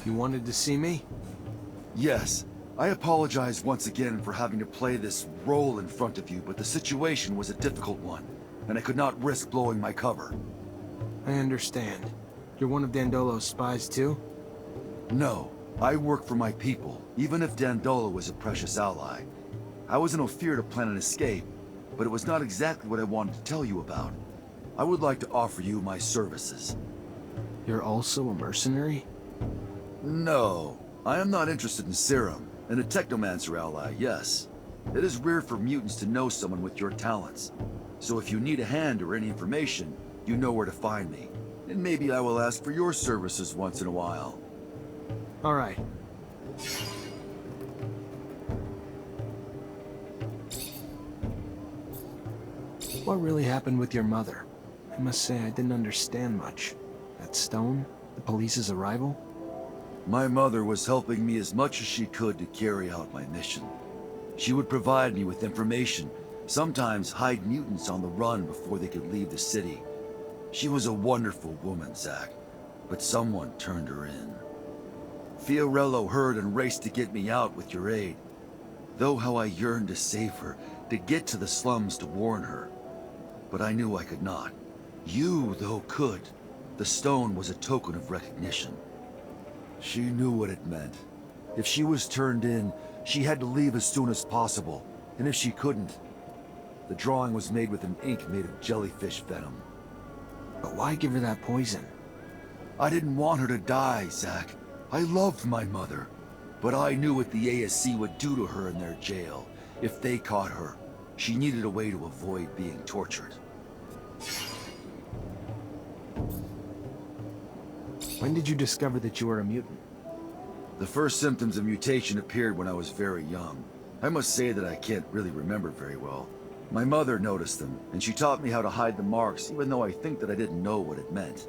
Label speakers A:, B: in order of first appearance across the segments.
A: You wanted to see me?
B: Yes. I apologize once again for having to play this role in front of you, but the situation was a difficult one, and I could not risk blowing my cover.
A: I understand. You're one of Dandolo's spies too?
B: No, I work for my people, even if Dandolo was a precious ally. I was in Ophir to plan an escape, but it was not exactly what I wanted to tell you about. I would like to offer you my services.
A: You're also a mercenary?
B: No, I am not interested in serum, and a Technomancer ally, yes. It is rare for mutants to know someone with your talents. So if you need a hand or any information, you know where to find me. And maybe I will ask for your services once in a while.
A: All right. What really happened with your mother? I must say I didn't understand much. That stone? The police's arrival?
B: My mother was helping me as much as she could to carry out my mission. She would provide me with information, sometimes hide mutants on the run before they could leave the city. She was a wonderful woman, Zach, but someone turned her in. Fiorello heard and raced to get me out with your aid. Though how I yearned to save her, to get to the slums to warn her. But I knew I could not. You, though, could. The stone was a token of recognition. She knew what it meant. If she was turned in, she had to leave as soon as possible, and if she couldn't, the drawing was made with an ink made of jellyfish venom.
A: But why give her that poison?
B: I didn't want her to die, Zach. I loved my mother, but I knew what the ASC would do to her in their jail. If they caught her, she needed a way to avoid being tortured.
A: When did you discover that you were a mutant?
B: The first symptoms of mutation appeared when I was very young. I must say that I can't really remember very well. My mother noticed them, and she taught me how to hide the marks, even though I think that I didn't know what it meant.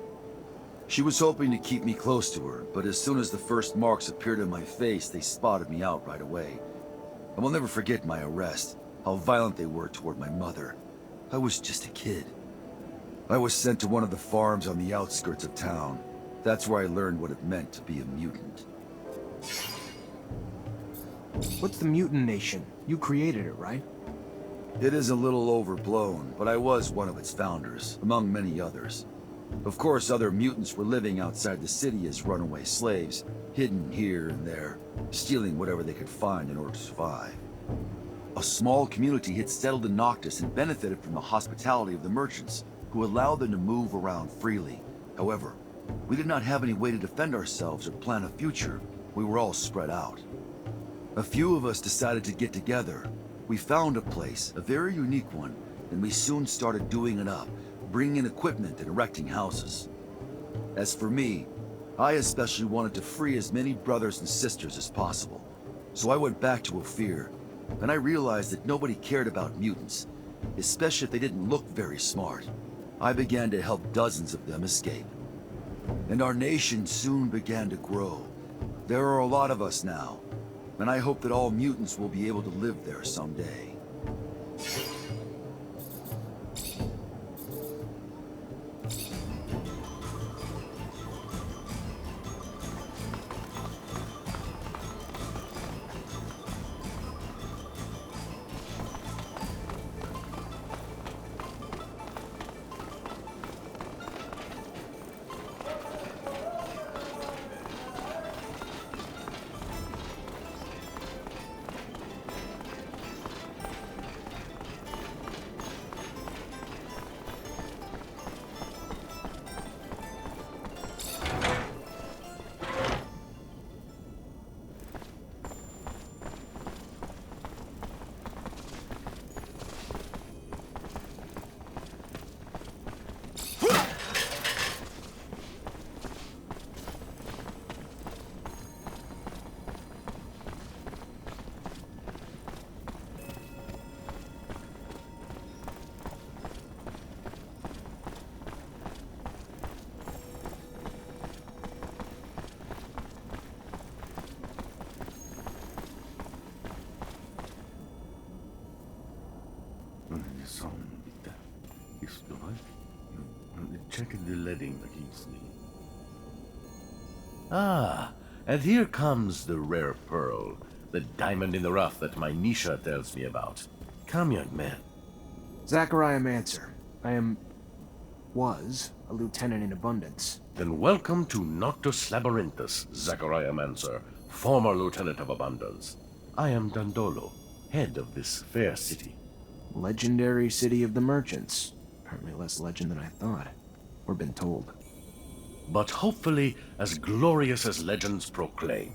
B: She was hoping to keep me close to her, but as soon as the first marks appeared on my face, they spotted me out right away. I will never forget my arrest, how violent they were toward my mother. I was just a kid. I was sent to one of the farms on the outskirts of town. That's where I learned what it meant to be a mutant.
A: What's the Mutant Nation? You created it, right?
B: It is a little overblown, but I was one of its founders, among many others. Of course, other mutants were living outside the city as runaway slaves, hidden here and there, stealing whatever they could find in order to survive. A small community had settled in Noctis and benefited from the hospitality of the merchants, who allowed them to move around freely. However, we did not have any way to defend ourselves or plan a future. We were all spread out. A few of us decided to get together. We found a place, a very unique one, and we soon started doing it up, bringing in equipment and erecting houses. As for me, I especially wanted to free as many brothers and sisters as possible. So I went back to Ophir, and I realized that nobody cared about mutants, especially if they didn't look very smart. I began to help dozens of them escape. And our nation soon began to grow. There are a lot of us now, and I hope that all mutants will be able to live there someday.
C: Ah, And here comes the rare pearl, the diamond in the rough that my Nisha tells me about. Come, young man.
A: Zachariah Mancer. Was a lieutenant in Abundance.
C: Then welcome to Noctus Labyrinthus, Zachariah Mancer, former lieutenant of Abundance. I am Dandolo, head of this fair city.
A: Legendary city of the merchants. Apparently less legend than I thought. Or been told.
C: But hopefully as glorious as legends proclaim.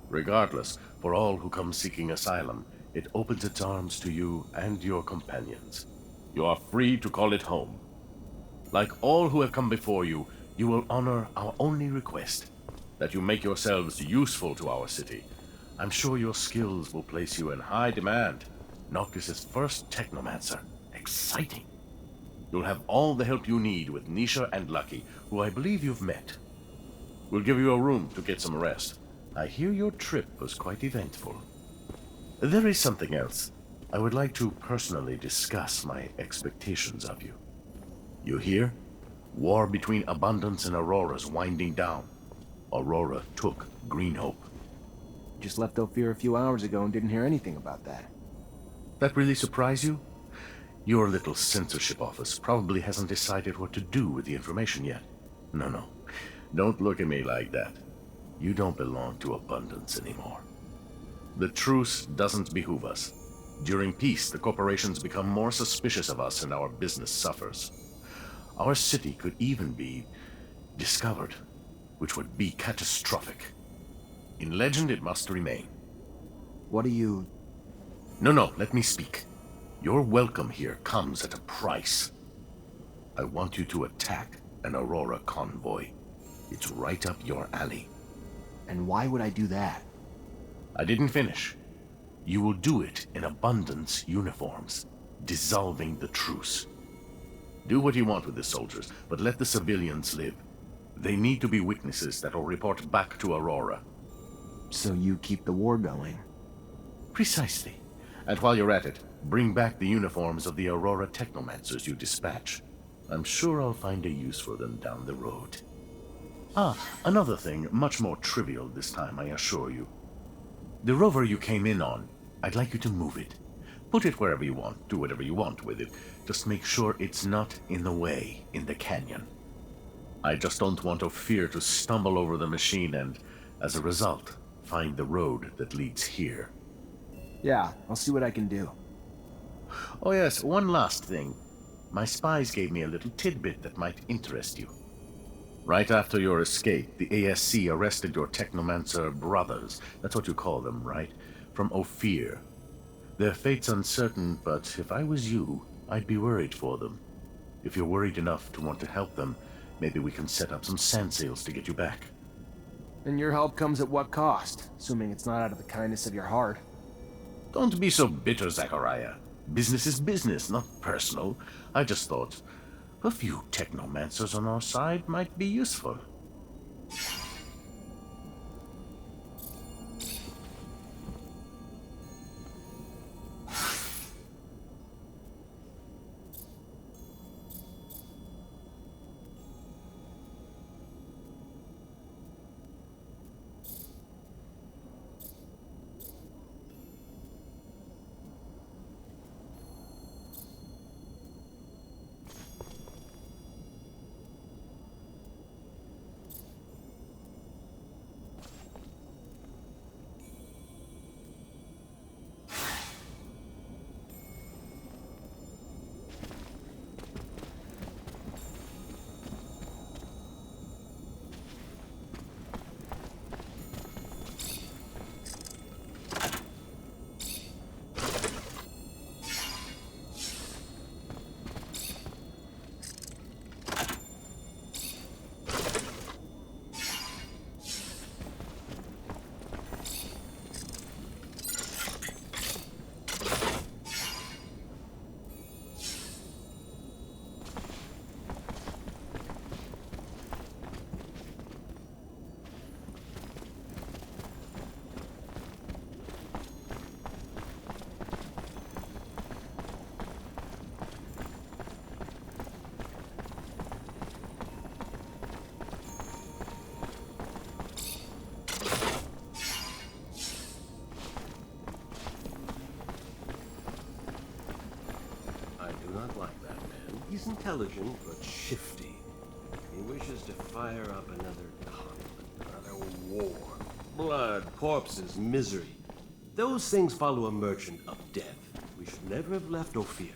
C: Regardless, for all who come seeking asylum, it opens its arms to you and your companions. You are free to call it home. Like all who have come before you, you will honor our only request, that you make yourselves useful to our city. I'm sure your skills will place you in high demand. Noctis' first Technomancer. Exciting. You'll have all the help you need with Nisha and Lucky, who I believe you've met. We'll give you a room to get some rest. I hear your trip was quite eventful. There is something else. I would like to personally discuss my expectations of you. You hear? War between Abundance and Aurora's winding down. Aurora took Green Hope.
A: Just left Ophir a few hours ago and didn't hear anything about that.
C: That really surprise you? Your little censorship office probably hasn't decided what to do with the information yet. No. Don't look at me like that. You don't belong to Abundance anymore. The truce doesn't behoove us. During peace, the corporations become more suspicious of us and our business suffers. Our city could even be discovered, which would be catastrophic. In legend, it must remain.
A: What do you...
C: No, let me speak. Your welcome here comes at a price. I want you to attack an Aurora convoy. It's right up your alley.
A: And why would I do that?
C: I didn't finish. You will do it in Abundance uniforms, dissolving the truce. Do what you want with the soldiers, but let the civilians live. They need to be witnesses that will report back to Aurora.
A: So you keep the war going?
C: Precisely. And while you're at it, bring back the uniforms of the Aurora Technomancers you dispatch. I'm sure I'll find a use for them down the road. Another thing, much more trivial this time, I assure you. The rover you came in on, I'd like you to move it. Put it wherever you want, do whatever you want with it. Just make sure it's not in the way in the canyon. I just don't want Ophir to stumble over the machine and, as a result, find the road that leads here.
A: Yeah, I'll see what I can do.
C: Oh yes, one last thing. My spies gave me a little tidbit that might interest you. Right after your escape, the ASC arrested your Technomancer brothers. That's what you call them, right? From Ophir. Their fate's uncertain, but if I was you, I'd be worried for them. If you're worried enough to want to help them, maybe we can set up some sand sails to get you back.
A: And your help comes at what cost? Assuming it's not out of the kindness of your heart.
C: Don't be so bitter, Zachariah. Business is business, not personal. I just thought a few Technomancers on our side might be useful.
D: He's intelligent, but shifty. He wishes to fire up another conflict, another war. Blood, corpses, misery. Those things follow a merchant of death. We should never have left Ophir.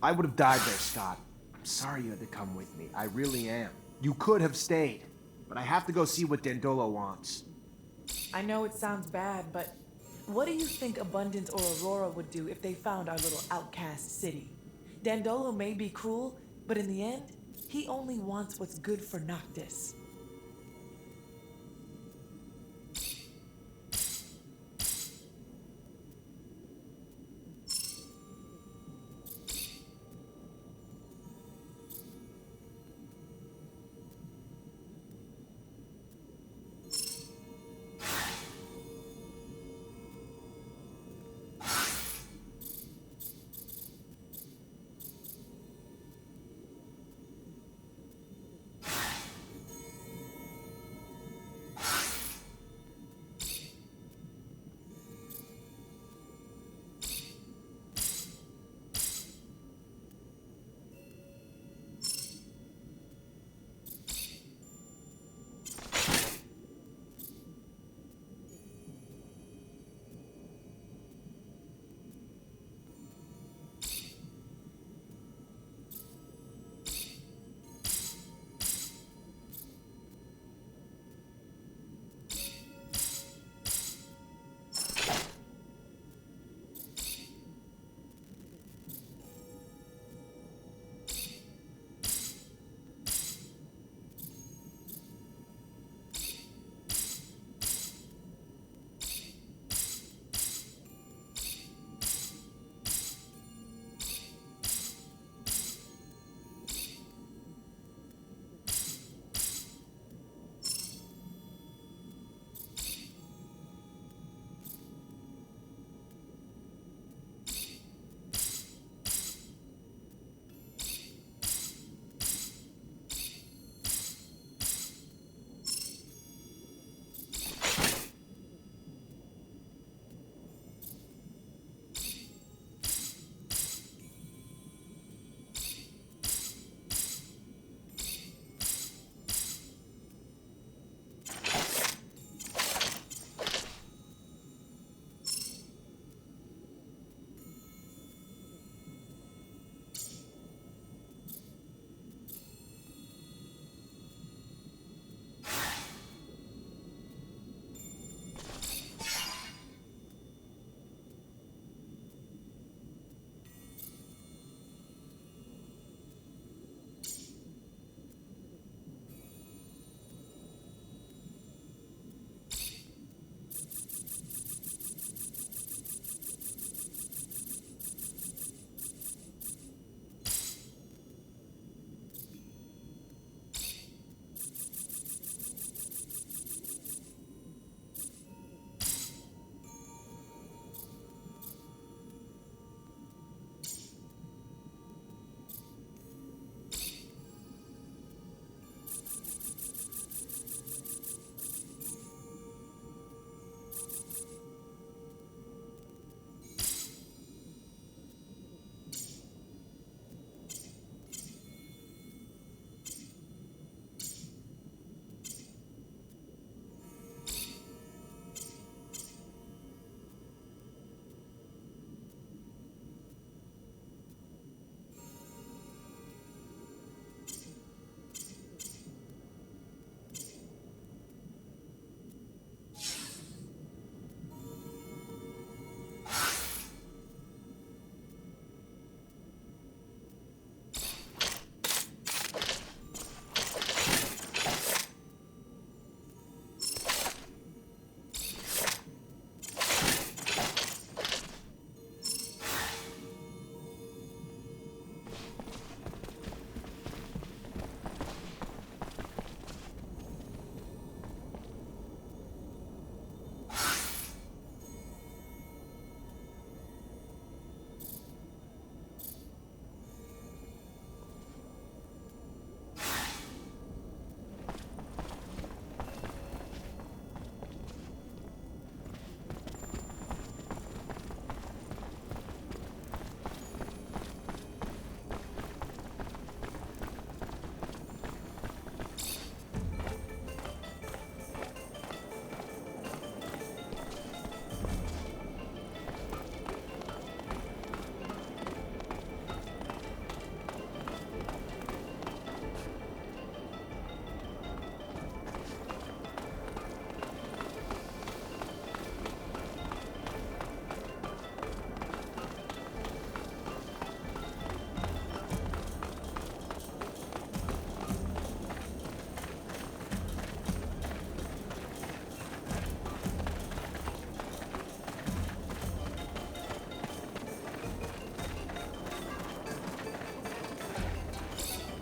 A: I would have died there, Scott. I'm sorry you had to come with me. I really am. You could have stayed. But I have to go see what Dandolo wants.
E: I know it sounds bad, but what do you think Abundance or Aurora would do if they found our little outcast city? Dandolo may be cruel, but in the end, he only wants what's good for Noctis.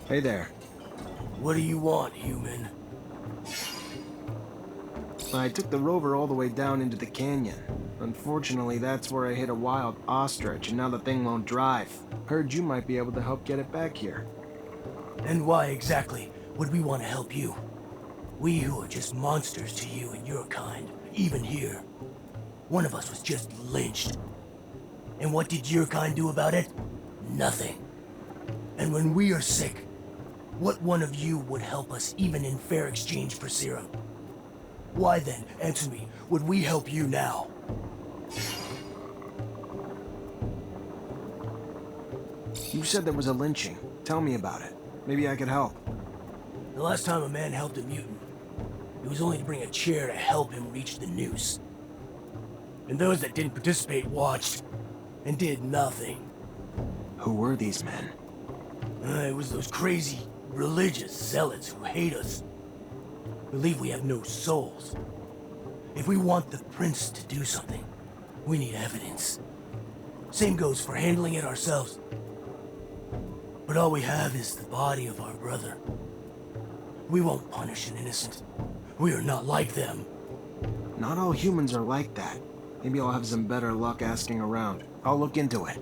A: Hey there.
F: What do you want, human?
A: I took the rover all the way down into the canyon. Unfortunately, that's where I hit a wild ostrich, and now the thing won't drive. Heard you might be able to help get it back here.
F: And why exactly would we want to help you? We who are just monsters to you and your kind, even here. One of us was just lynched. And what did your kind do about it? Nothing. And when we are sick, what one of you would help us even in fair exchange for serum? Why then, answer me, would we help you now?
A: You said there was a lynching. Tell me about it. Maybe I could help.
F: The last time a man helped a mutant, it was only to bring a chair to help him reach the noose. And those that didn't participate watched and did nothing.
A: Who were these men?
F: It was those crazy religious zealots who hate us. Believe we have no souls. If we want the prince to do something, we need evidence. Same goes for handling it ourselves. But all we have is the body of our brother. We won't punish an innocent. We are not like them.
A: Not all humans are like that. Maybe I'll have some better luck asking around. I'll look into it.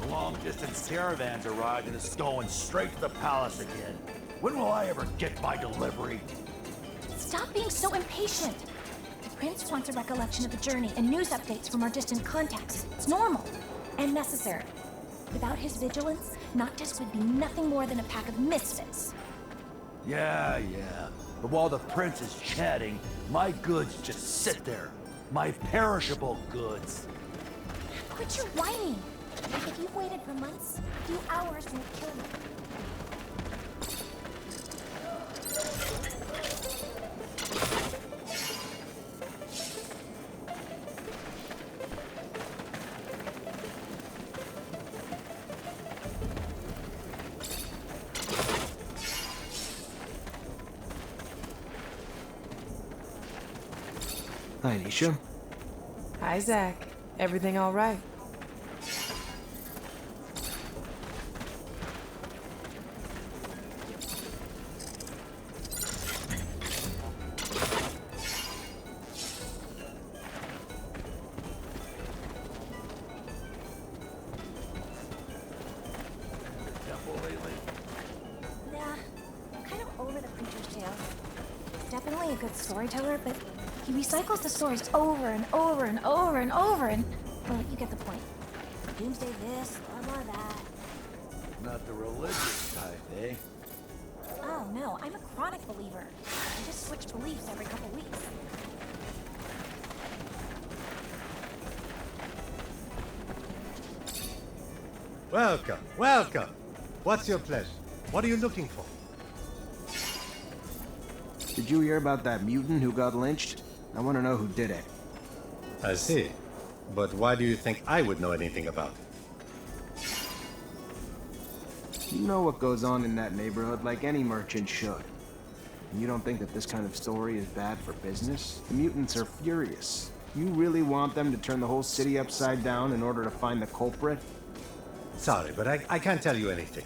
G: Long-distance caravans arrived and it's going straight to the palace again. When will I ever get my delivery?
H: Stop being so impatient. The prince wants a recollection of the journey and news updates from our distant contacts. It's normal and necessary. Without his vigilance, Noctis would be nothing more than a pack of misfits.
G: Yeah. But while the prince is chatting, my goods just sit there. My perishable goods.
H: Quit your whining. If you've waited for months, a few hours won't kill you.
A: Hi, Nisha.
E: Hi, Zach. Everything all right?
H: Nah, I'm kind of over the preacher's tale. He's definitely a good storyteller, but he recycles the stories over and over and over and over and... Well, you get the point. Doomsday this, blah that.
G: Not the religious type, eh?
H: Oh no, I'm a chronic believer. I just switch beliefs every couple weeks.
I: Welcome. What's your pleasure? What are you looking for?
A: Did you hear about that mutant who got lynched? I want to know who did it.
I: I see. But why do you think I would know anything about it?
A: You know what goes on in that neighborhood like any merchant should. And you don't think that this kind of story is bad for business? The mutants are furious. You really want them to turn the whole city upside down in order to find the culprit?
I: Sorry, but I can't tell you anything.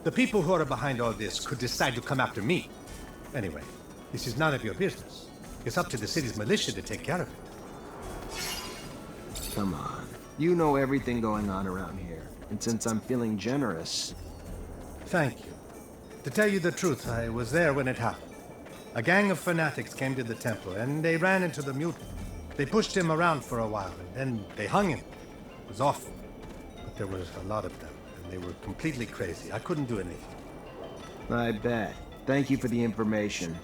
I: The people who are behind all this could decide to come after me. Anyway, this is none of your business. It's up to the city's militia to take care of it.
A: Come on. You know everything going on around here. And since I'm feeling generous...
I: Thank you. To tell you the truth, I was there when it happened. A gang of fanatics came to the temple, and they ran into the mutant. They pushed him around for a while, and then they hung him. It was awful. But there was a lot of them, and they were completely crazy. I couldn't do anything.
A: I bet. Thank you for the information.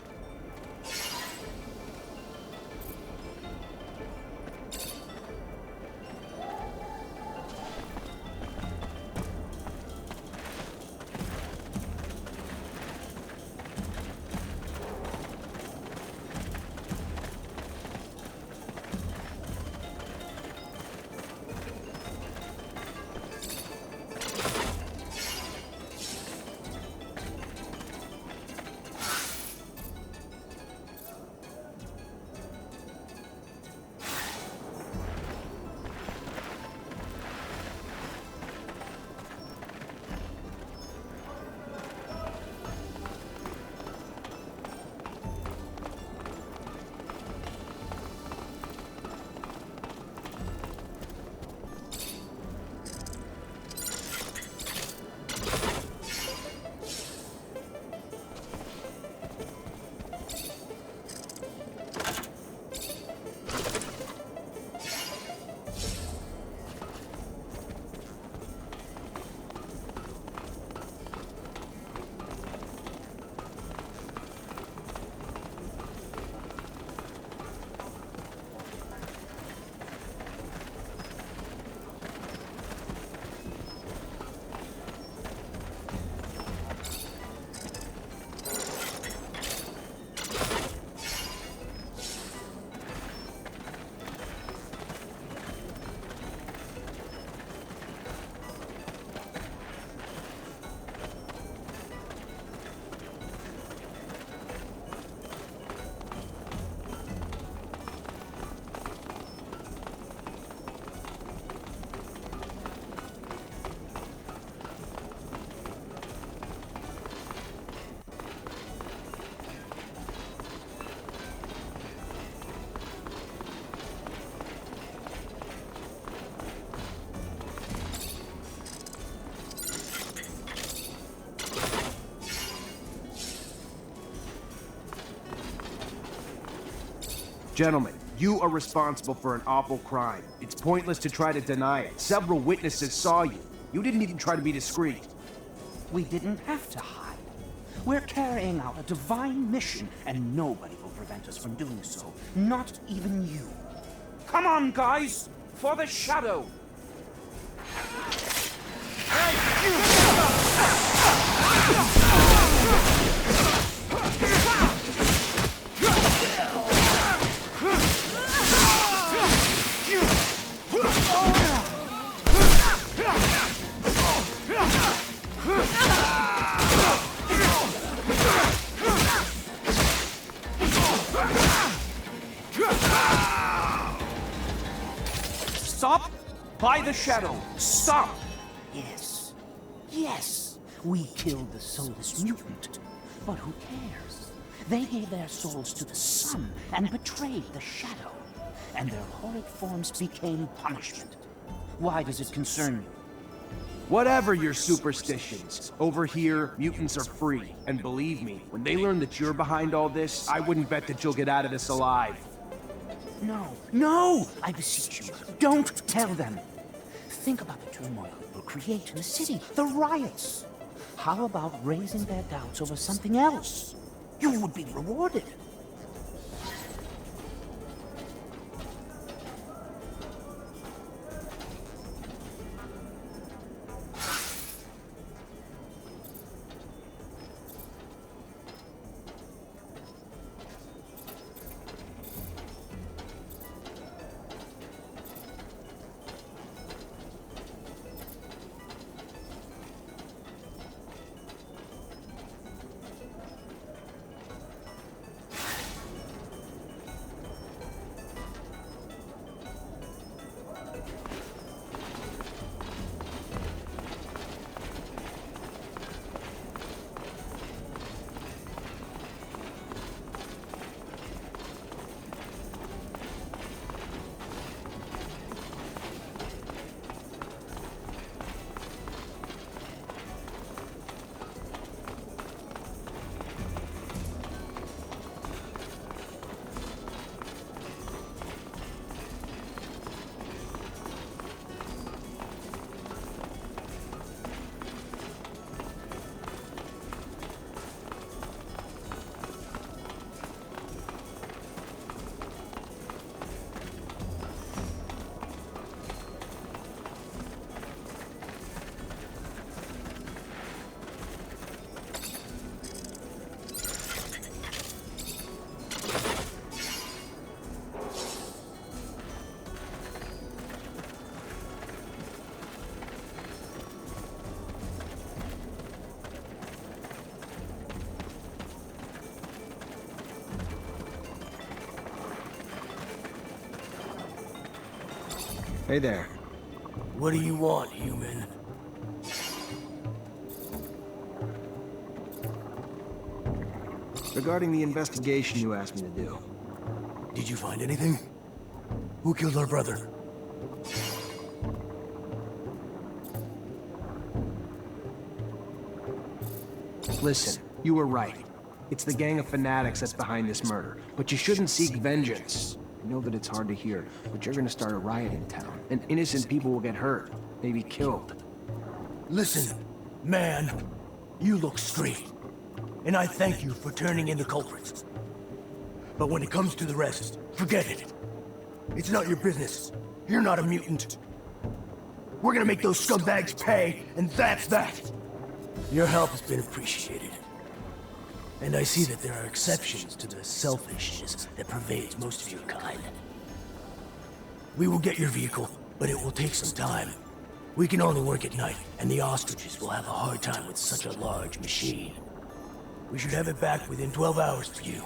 A: Gentlemen, you are responsible for an awful crime. It's pointless to try to deny it. Several witnesses saw you. You didn't even try to be discreet.
J: We didn't have to hide. We're carrying out a divine mission, and nobody will prevent us from doing so. Not even you. Come on, guys! For the shadow! Stop! By the shadow! Stop! Yes. Yes. We killed the soulless mutant. But who cares? They gave their souls to the sun and betrayed the shadow. And their horrid forms became punishment. Why does it concern you?
A: Whatever your superstitions, over here, mutants are free. And believe me, when they learn that you're behind all this, I wouldn't bet that you'll get out of this alive.
J: No, no! I beseech you, don't tell them. Think about the turmoil it will create in the city, the riots. How about raising their doubts over something else? You would be rewarded.
A: Hey there.
F: What do you want, human?
A: Regarding the investigation you asked me to do.
F: Did you find anything? Who killed our brother?
A: Listen, you were right. It's the gang of fanatics that's behind this murder. But you shouldn't seek vengeance. I know that it's hard to hear, but you're gonna start a riot in town, and innocent people will get hurt, maybe killed.
F: Listen, man, you look straight. And I thank you for turning in the culprits. But when it comes to the rest, forget it. It's not your business. You're not a mutant. We're gonna make those scumbags pay, and that's that. Your help has been appreciated. And I see that there are exceptions to the selfishness that pervades most of your kind. We will get your vehicle, but it will take some time. We can only work at night, and the ostriches will have a hard time with such a large machine. We should have it back within 12 hours for you.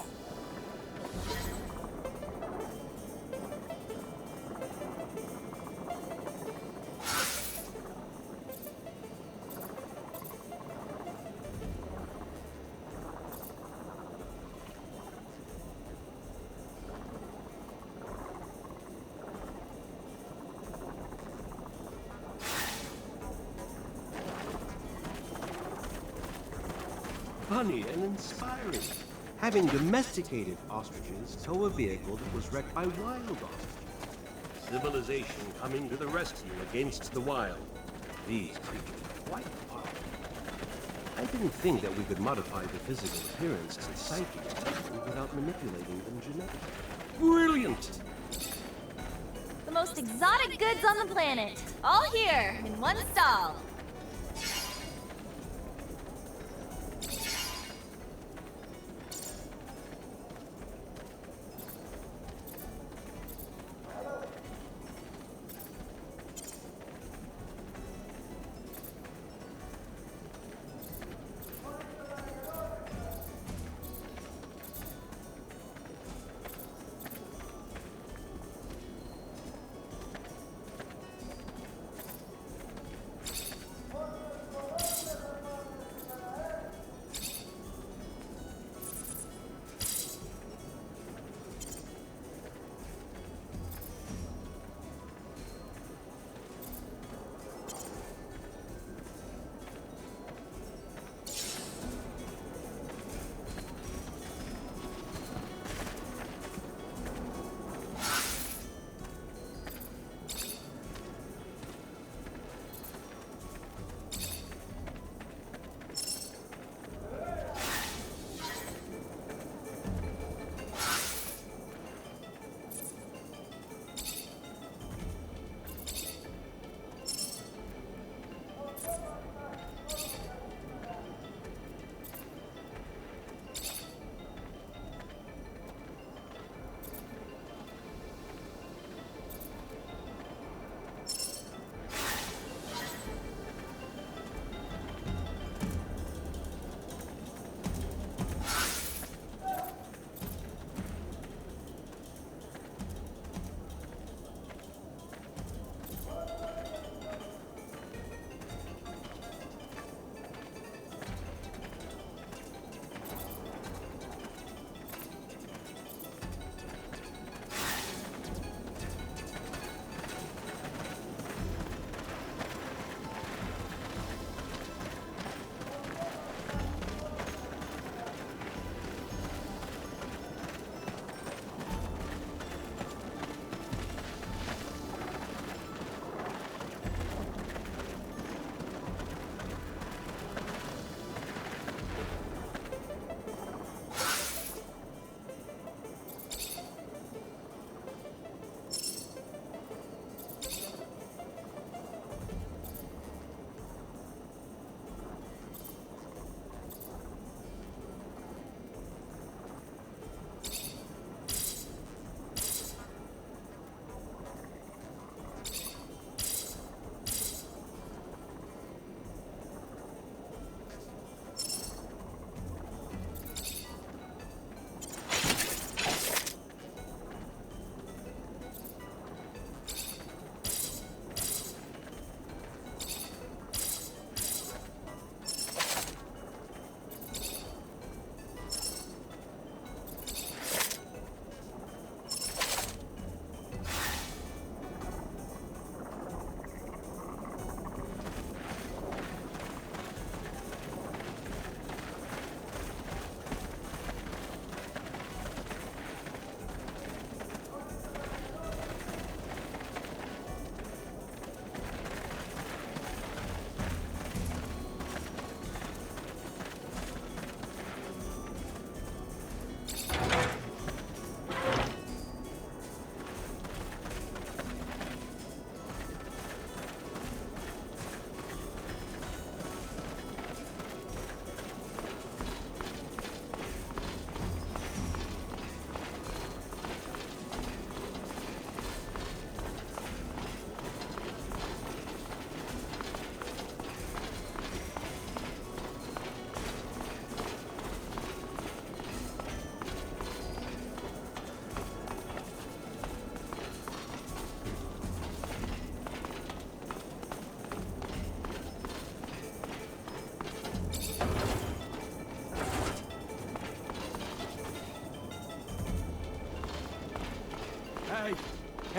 D: Funny and inspiring. Having domesticated ostriches tow a vehicle that was wrecked by wild ostriches. Civilization coming to the rescue against the wild. These creatures are quite powerful. I didn't think that we could modify the physical appearance and psyche of people without manipulating them genetically. Brilliant!
H: The most exotic goods on the planet. All here, in one stall.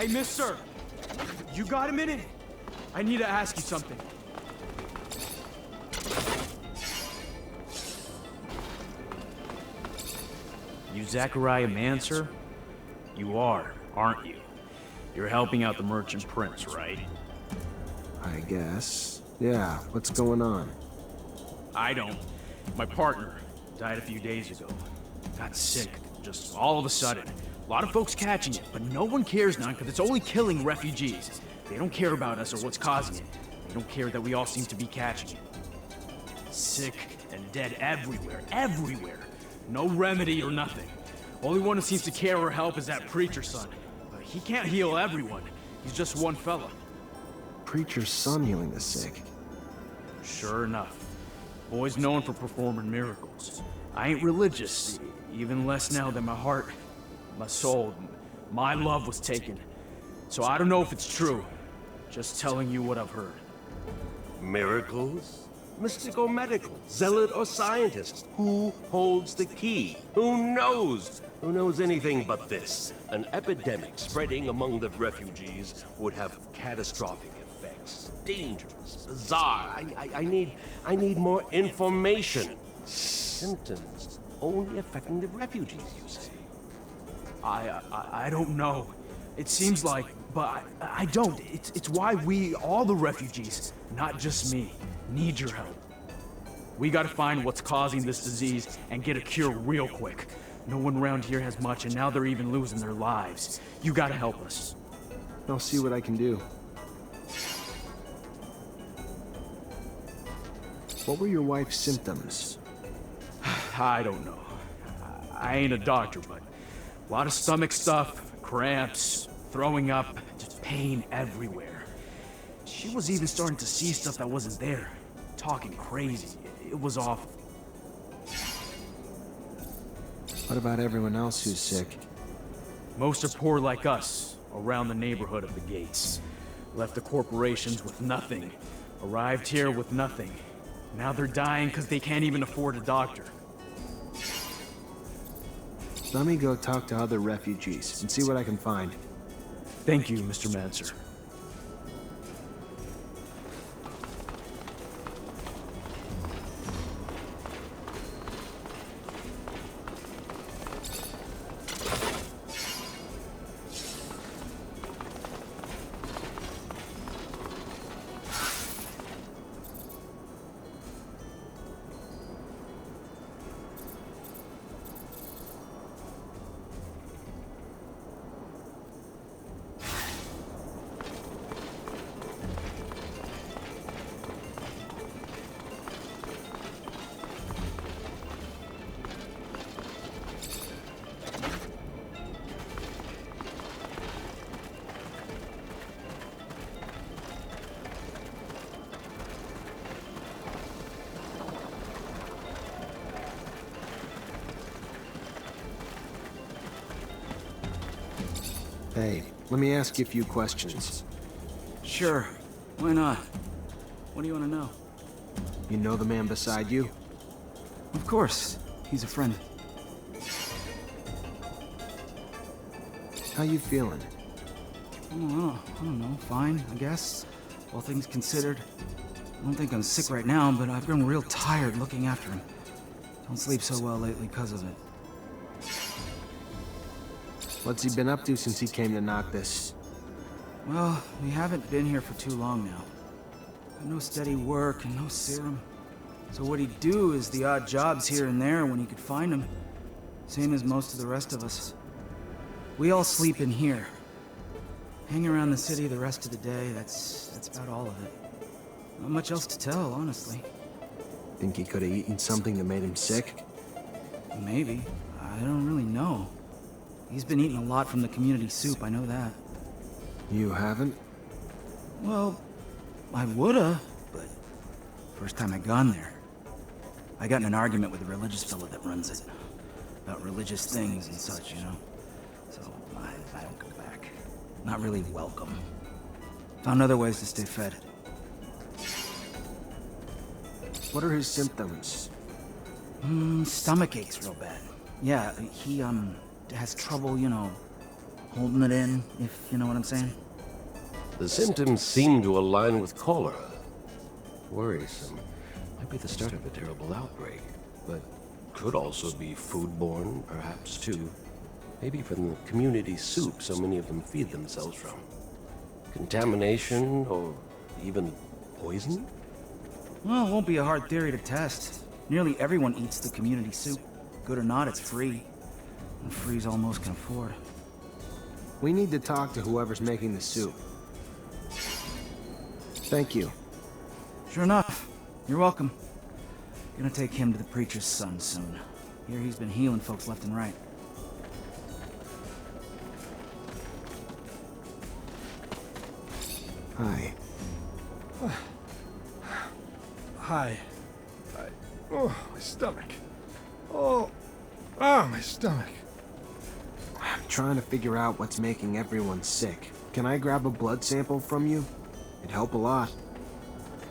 K: Hey, mister! You got a minute? I need to ask you something. you Zachariah Mancer? You are, aren't you? You're helping out the merchant prince, right?
A: I guess. Yeah, what's going on?
K: I don't. My partner died a few days ago. Got sick, just all of a sudden. A lot of folks catching it, but no one cares now because it's only killing refugees. They don't care about us or what's causing it. They don't care that we all seem to be catching it. Sick and dead everywhere, everywhere. No remedy or nothing. Only one who seems to care or help is that preacher son. But he can't heal everyone. He's just one fella.
A: Preacher's son healing the sick.
K: Sure enough. Boy's known for performing miracles. I ain't religious, even less now that my heart, my soul, my love was taken. So I don't know if it's true. Just telling you what I've heard.
D: Miracles? Mystic or medical? Zealot or scientist? Who holds the key? Who knows? Who knows anything but this? An epidemic spreading among the refugees would have catastrophic effects. Dangerous, bizarre. I need more information. Symptoms only affecting the refugees, you say?
K: I don't know. It seems like, but I don't. It's why we, all the refugees, not just me, need your help. We gotta find what's causing this disease and get a cure real quick. No one around here has much, and now they're even losing their lives. You gotta help us.
A: I'll see what I can do. What were your wife's symptoms?
K: I don't know. I ain't a doctor, but a lot of stomach stuff, cramps, throwing up, just pain everywhere. She was even starting to see stuff that wasn't there. Talking crazy. It was awful.
A: What about everyone else who's sick?
K: Most are poor like us, around the neighborhood of the gates. Left the corporations with nothing. Arrived here with nothing. Now they're dying because they can't even afford a doctor.
A: Let me go talk to other refugees and see what I can find.
K: Thank you, Mr. Mancer.
A: Hey, let me ask you a few questions.
J: Sure. Why not? What do you want to know?
A: You know the man beside you?
J: Of course. He's a friend.
A: How you feeling?
J: I don't know. Fine, I guess. All things considered. I don't think I'm sick right now, but I've grown real tired looking after him. Don't sleep so well lately because of it.
A: What's he been up to since he came to knock this?
J: Well, we haven't been here for too long now. No steady work and no serum. So what he'd do is the odd jobs here and there when he could find them. Same as most of the rest of us. We all sleep in here. Hang around the city the rest of the day, that's about all of it. Not much else to tell, honestly.
A: Think he could have eaten something that made him sick?
J: Maybe. I don't really know. He's been eating a lot from the community soup, I know that.
A: You haven't?
J: Well, I woulda, but first time I gone there, I got in an argument with the religious fellow that runs it. About religious things and such, you know? So, I don't go back. Not really welcome. Found other ways to stay fed.
A: What are his symptoms?
J: Stomach aches real bad. Yeah, he, has trouble, you know, holding it in, if you know what I'm saying.
D: The symptoms seem to align with cholera. Worrisome. Might be the start of a terrible outbreak. But Could also be foodborne, perhaps, too. Maybe from the community soup so many of them feed themselves from. Contamination, or even poison?
K: Well, it won't be a hard theory to test. Nearly everyone eats the community soup. Good or not, it's free. And free's all most can afford.
A: We need to talk to whoever's making the soup. Thank you.
K: Sure enough. You're welcome. Gonna take him to the preacher's son soon. Here he's been healing folks left and right.
A: Hi.
I: Hi. Oh, my stomach. Oh, my stomach.
A: I'm trying to figure out what's making everyone sick. Can I grab a blood sample from you? It'd help a lot.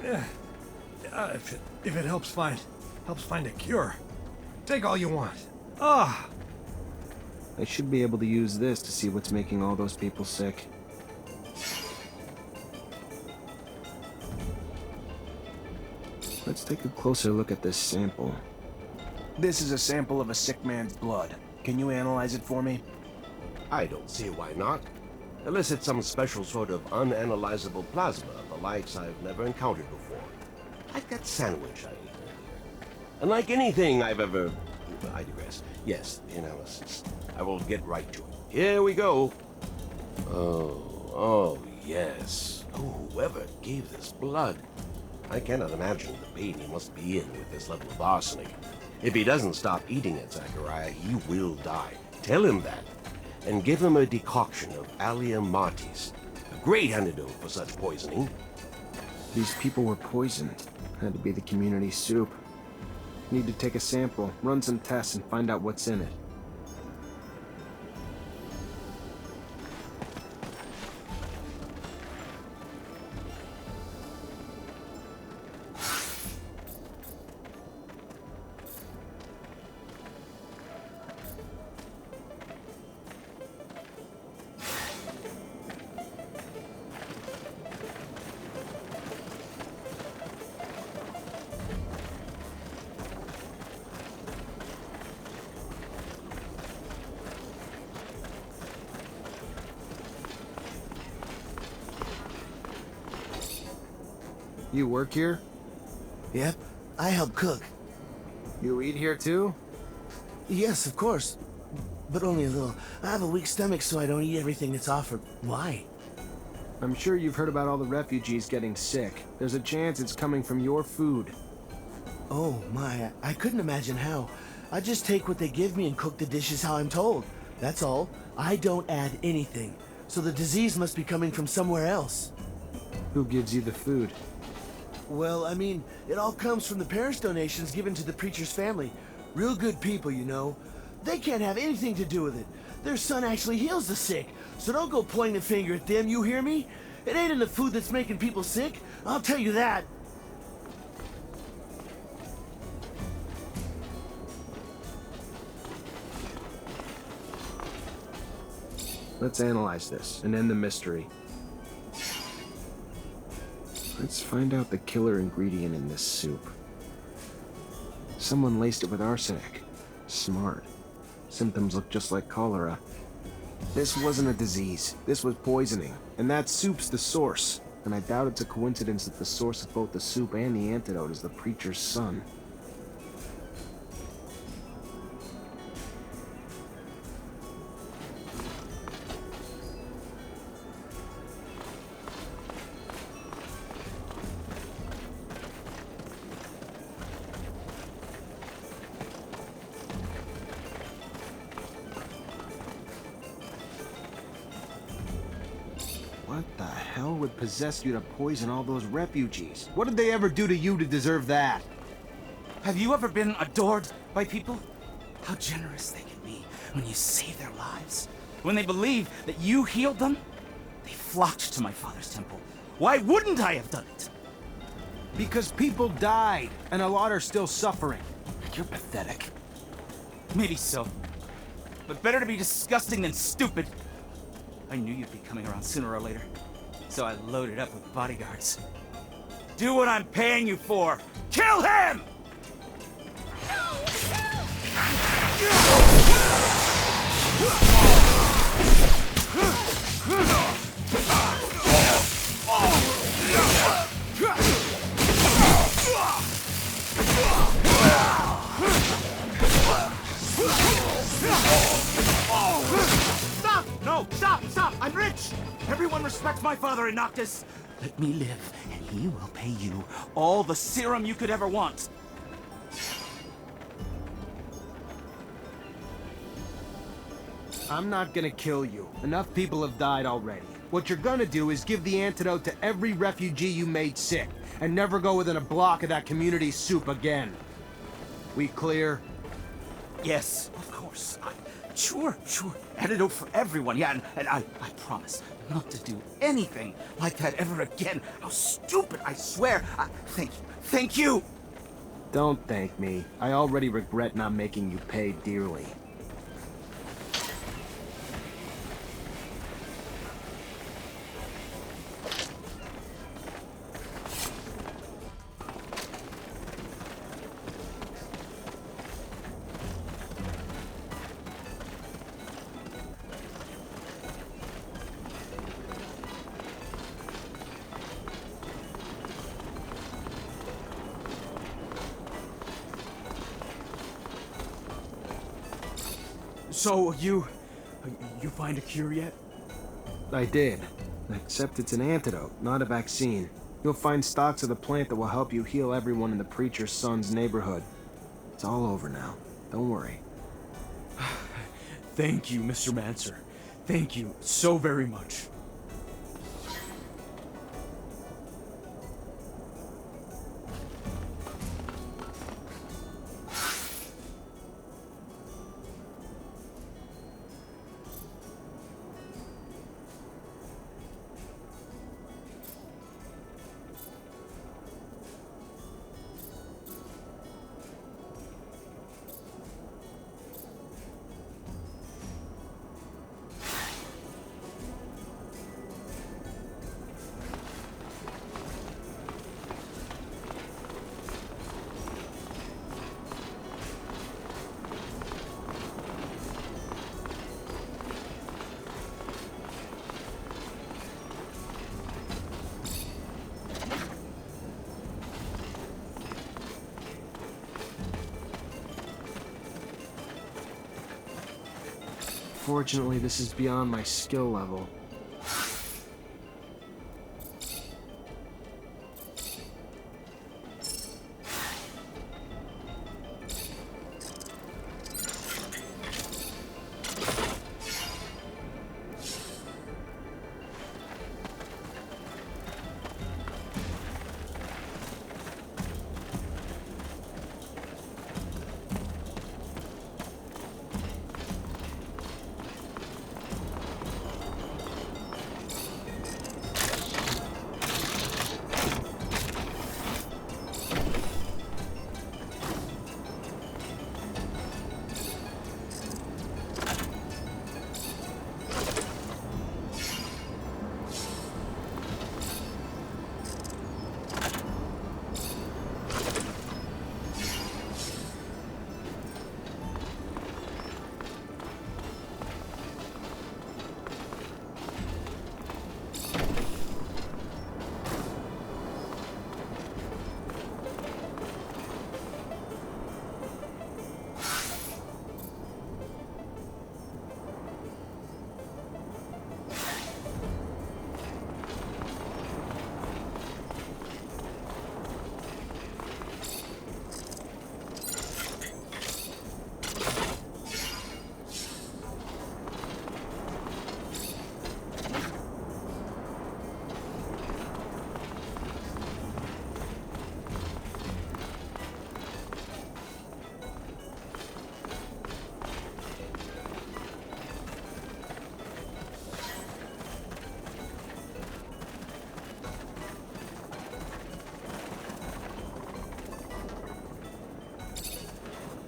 I: Yeah. If it helps find a cure. Take all you want. Ah.
A: I should be able to use this to see what's making all those people sick. Let's take a closer look at this sample. This is a sample of a sick man's blood. Can you analyze it for me?
D: I don't see why not. Unless it's some special sort of unanalyzable plasma, the likes I've never encountered before. Like that sandwich I ate earlier. Unlike anything I've ever... I digress. Yes, the analysis. I will get right to it. Here we go. Oh, yes. Oh, whoever gave this blood. I cannot imagine the pain he must be in with this level of arsenic. If he doesn't stop eating it, Zachariah, he will die. Tell him that. And give him a decoction of Allium Martis. A great antidote for such poisoning.
A: These people were poisoned. Had to be the community soup. Need to take a sample, run some tests, and find out what's in it. You work here?
L: Yep, I help cook.
A: You eat here too?
L: Yes, of course. But only a little. I have a weak stomach, so I don't eat everything that's offered. Why?
A: I'm sure you've heard about all the refugees getting sick. There's a chance it's coming from your food.
L: Oh, my. I couldn't imagine how. I just take what they give me and cook the dishes how I'm told. That's all. I don't add anything. So the disease must be coming from somewhere else.
A: Who gives you the food?
L: Well, I mean, it all comes from the parish donations given to the preacher's family. Real good people, you know. They can't have anything to do with it. Their son actually heals the sick. So don't go pointing a finger at them, you hear me? It ain't in the food that's making people sick. I'll tell you that.
A: Let's analyze this and end the mystery. Let's find out the killer ingredient in this soup. Someone laced it with arsenic. Smart. Symptoms look just like cholera. This wasn't a disease. This was poisoning. And that soup's the source. And I doubt it's a coincidence that the source of both the soup and the antidote is the preacher's son. What the hell would possess you to poison all those refugees? What did they ever do to you to deserve that?
J: Have you ever been adored by people? How generous they can be when you save their lives. When they believe that you healed them, they flocked to my father's temple. Why wouldn't I have done it?
A: Because people died, and a lot are still suffering.
J: You're pathetic. Maybe so. But better to be disgusting than stupid. I knew you'd be coming around sooner or later, so I loaded up with bodyguards. Do what I'm paying you for! Kill him!
H: No! No!
J: Stop! No, stop, stop! I'm rich! Everyone respects my father in Noctis. Let me live, and he will pay you all the serum you could ever want.
A: I'm not gonna kill you. Enough people have died already. What you're gonna do is give the antidote to every refugee you made sick, and never go within a block of that community soup again. We clear?
J: Yes, of course. Sure. Antidote for everyone, yeah, and I promise not to do anything like that ever again. How stupid, I swear. Thank you.
A: Don't thank me. I already regret not making you pay dearly.
K: So, you find a cure yet?
A: I did. Except it's an antidote, not a vaccine. You'll find stocks of the plant that will help you heal everyone in the preacher's son's neighborhood. It's all over now. Don't worry.
K: Thank you, Mr. Mancer. Thank you so very much.
A: Fortunately, this is beyond my skill level.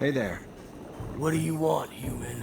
A: Hey there.
F: What do you want, human?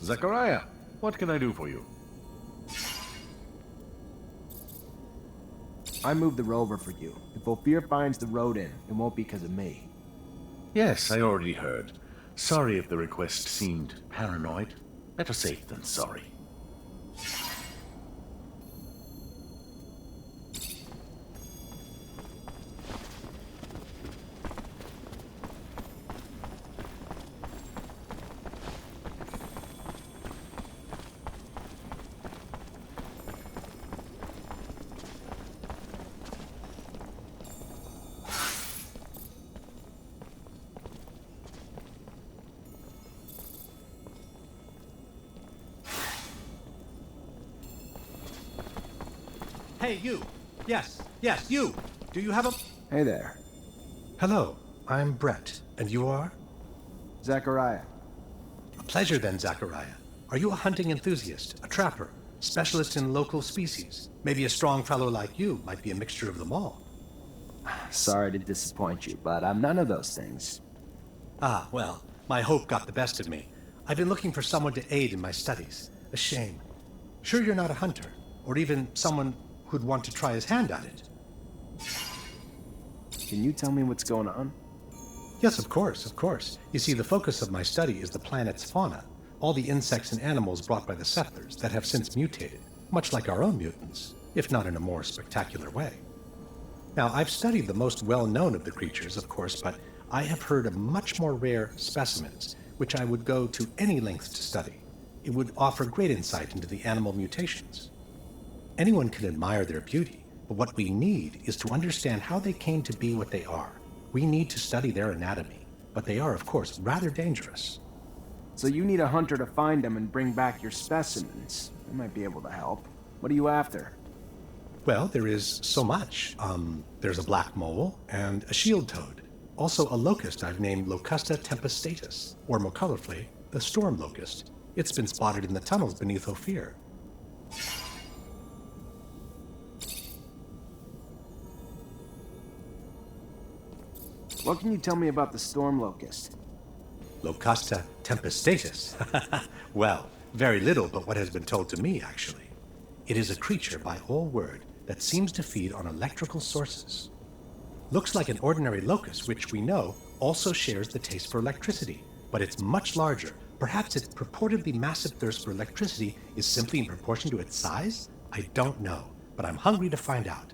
C: Zachariah, what can I do for you?
A: I moved the rover for you. If Ophir finds the road in, it won't be because of me.
C: Yes, I already heard. Sorry if the request seemed paranoid. Better safe than sorry.
I: Hey, you! Yes, you! Do you have a...
A: Hey there.
I: Hello, I'm Brett, and you are?
A: Zachariah.
I: A pleasure then, Zachariah. Are you a hunting enthusiast, a trapper, specialist in local species? Maybe a strong fellow like you might be a mixture of them all.
A: Sorry to disappoint you, but I'm none of those things.
I: Ah, well, my hope got the best of me. I've been looking for someone to aid in my studies. A shame. Sure you're not a hunter, or even someone who'd want to try his hand at it?
A: Can you tell me what's going on?
I: Yes, of course, of course. You see, the focus of my study is the planet's fauna, all the insects and animals brought by the settlers that have since mutated, much like our own mutants, if not in a more spectacular way. Now, I've studied the most well-known of the creatures, of course, but I have heard of much more rare specimens, which I would go to any lengths to study. It would offer great insight into the animal mutations. Anyone can admire their beauty, but what we need is to understand how they came to be what they are. We need to study their anatomy, but they are, of course, rather dangerous.
A: So you need a hunter to find them and bring back your specimens. I might be able to help. What are you after?
I: Well, there is so much. There's a black mole and a shield toad. Also a locust I've named Locusta tempestatus, or more colorfully, the storm locust. It's been spotted in the tunnels beneath Ophir.
A: What can you tell me about the storm locust?
I: Locusta tempestatus? Well, very little but what has been told to me, actually. It is a creature, by all word, that seems to feed on electrical sources. Looks like an ordinary locust, which we know also shares the taste for electricity, but it's much larger. Perhaps its purportedly massive thirst for electricity is simply in proportion to its size? I don't know, but I'm hungry to find out.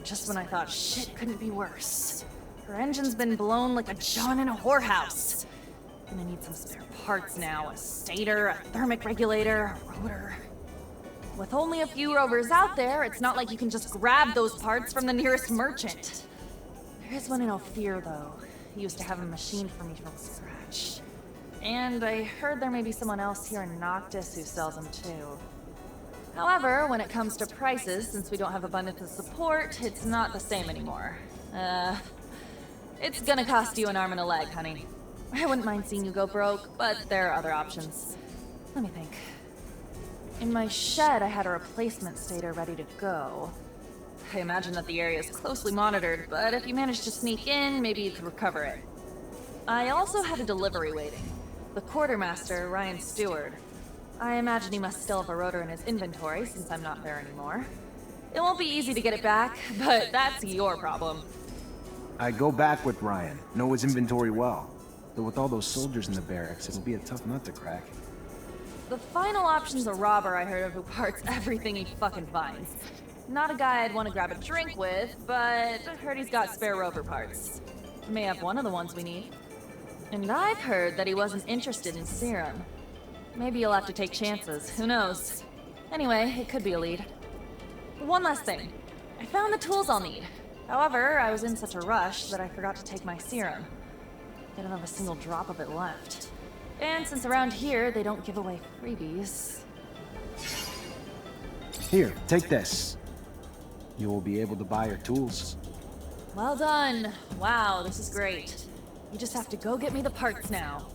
M: Just when I thought shit couldn't be worse. Her engine's been blown like a John in a whorehouse. Gonna need some spare parts now. A stator, a thermic regulator, a rotor. With only a few rovers out there, it's not like you can just grab those parts from the nearest merchant. There is one in Ophir, though. He used to have a machine for me from scratch. And I heard there may be someone else here in Noctis who sells them too. However, when it comes to prices, since we don't have abundance of support, it's not the same anymore. It's gonna cost you an arm and a leg, honey. I wouldn't mind seeing you go broke, but there are other options. Let me think. In my shed, I had a replacement stator ready to go. I imagine that the area is closely monitored, but if you manage to sneak in, maybe you could recover it. I also had a delivery waiting. The quartermaster, Ryan Stewart. I imagine he must still have a rotor in his inventory since I'm not there anymore. It won't be easy to get it back, but that's your problem.
A: I go back with Ryan. Know his inventory well. Though with all those soldiers in the barracks, it'll be a tough nut to crack.
M: The final option's a robber I heard of who parts everything he fucking finds. Not a guy I'd want to grab a drink with, but I heard he's got spare rover parts. May have one of the ones we need. And I've heard that he wasn't interested in serum. Maybe you'll have to take chances, who knows? Anyway, it could be a lead. One last thing. I found the tools I'll need. However, I was in such a rush that I forgot to take my serum. I don't have a single drop of it left. And since around here they don't give away freebies...
A: Here, take this. You will be able to buy your tools.
M: Well done. Wow, this is great. You just have to go get me the parts now.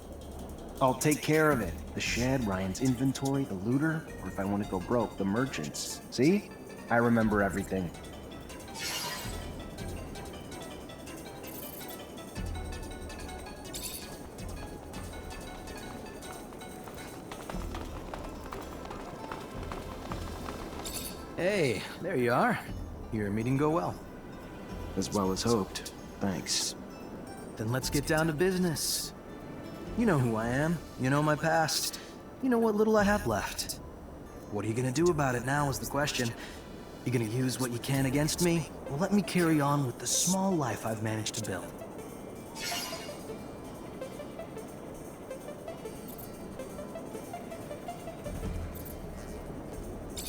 A: I'll take care of it. The shed, Ryan's inventory, the looter, or if I want to go broke, the merchants. See? I remember everything.
F: Hey, there you are. Your meeting go well.
A: As well as hoped. Thanks.
F: Then let's get down to business. You know who I am. You know my past. You know what little I have left. What are you gonna do about it now is the question. You gonna use what you can against me? Or let me carry on with the small life I've managed to build?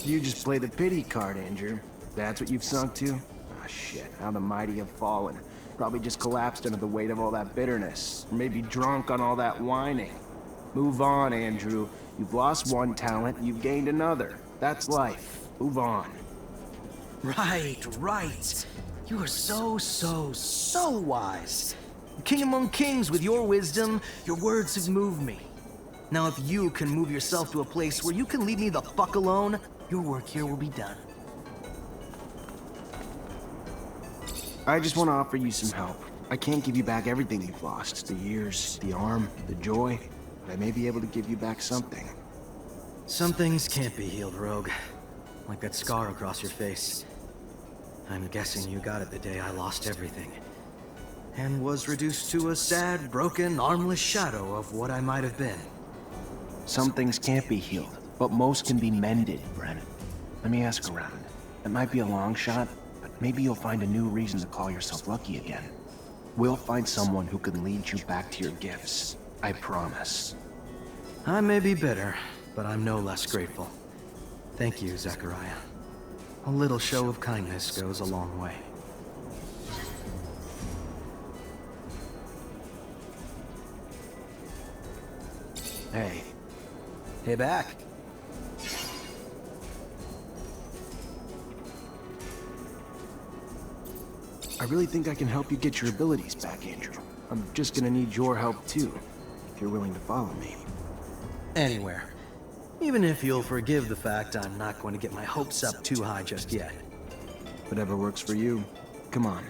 A: You just play the pity card, Andrew. That's what you've sunk to? Ah, shit. How the mighty have fallen. Probably just collapsed under the weight of all that bitterness. Or maybe drunk on all that whining. Move on, Andrew. You've lost one talent, you've gained another. That's life. Move on.
F: Right. You are so wise. King among kings, with your wisdom, your words have moved me. Now if you can move yourself to a place where you can leave me the fuck alone, your work here will be done.
A: I just want to offer you some help. I can't give you back everything you've lost. The years, the arm, the joy. But I may be able to give you back something.
F: Some things can't be healed, Rogue. Like that scar across your face. I'm guessing you got it the day I lost everything. And was reduced to a sad, broken, armless shadow of what I might have been.
A: Some things can't be healed, but most can be mended, Brent. Let me ask around. It might be a long shot, but maybe you'll find a new reason to call yourself lucky again. We'll find someone who can lead you back to your gifts. I promise.
F: I may be bitter, but I'm no less grateful. Thank you, Zachariah. A little show of kindness goes a long way.
A: Hey.
F: Hey, back.
A: I really think I can help you get your abilities back, Andrew. I'm just gonna need your help too, if you're willing to follow me.
F: Anywhere. Even if you'll forgive the fact I'm not going to get my hopes up too high just yet.
A: Whatever works for you. Come on.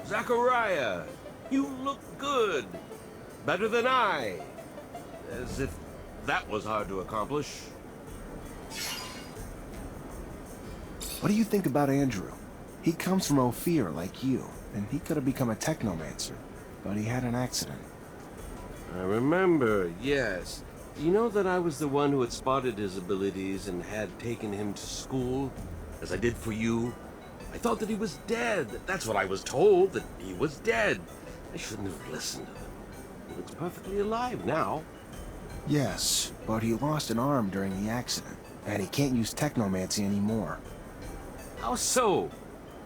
D: Zachariah, you look good. Better than I. As if that was hard to accomplish.
A: What do you think about Andrew? He comes from Ophir like you, and he could have become a Technomancer, but he had an accident.
D: I remember, yes. You know that I was the one who had spotted his abilities and had taken him to school, as I did for you? I thought that he was dead. That's what I was told, that he was dead. I shouldn't have listened to them. He looks perfectly alive now.
A: Yes, but he lost an arm during the accident, and he can't use Technomancy anymore.
D: How so?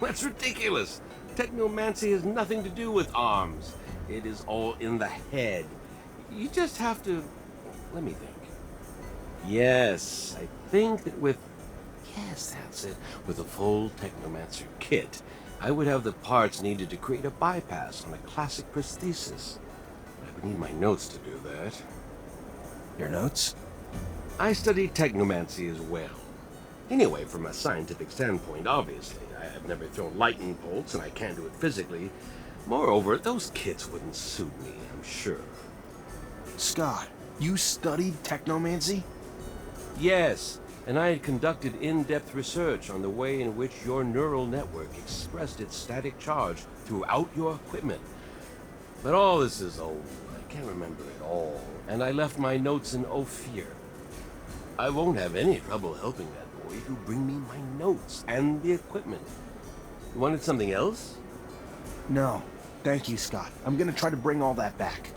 D: That's ridiculous. Technomancy has nothing to do with arms. It is all in the head. You just have to... Let me think. Yes, I think that with... Yes, that's it. With a full Technomancer kit, I would have the parts needed to create a bypass on a classic prosthesis. I would need my notes to do that.
A: Your notes?
D: I studied Technomancy as well. Anyway, from a scientific standpoint, obviously. I've never thrown lightning bolts, and I can't do it physically. Moreover, those kits wouldn't suit me, I'm sure.
A: Scott, you studied Technomancy?
D: Yes, and I had conducted in-depth research on the way in which your neural network expressed its static charge throughout your equipment. But all this is old. I can't remember it all, and I left my notes in Ophir. I won't have any trouble helping that boy if you bring me my notes and the equipment. You wanted something else?
A: No. Thank you, Scott. I'm gonna try to bring all that back.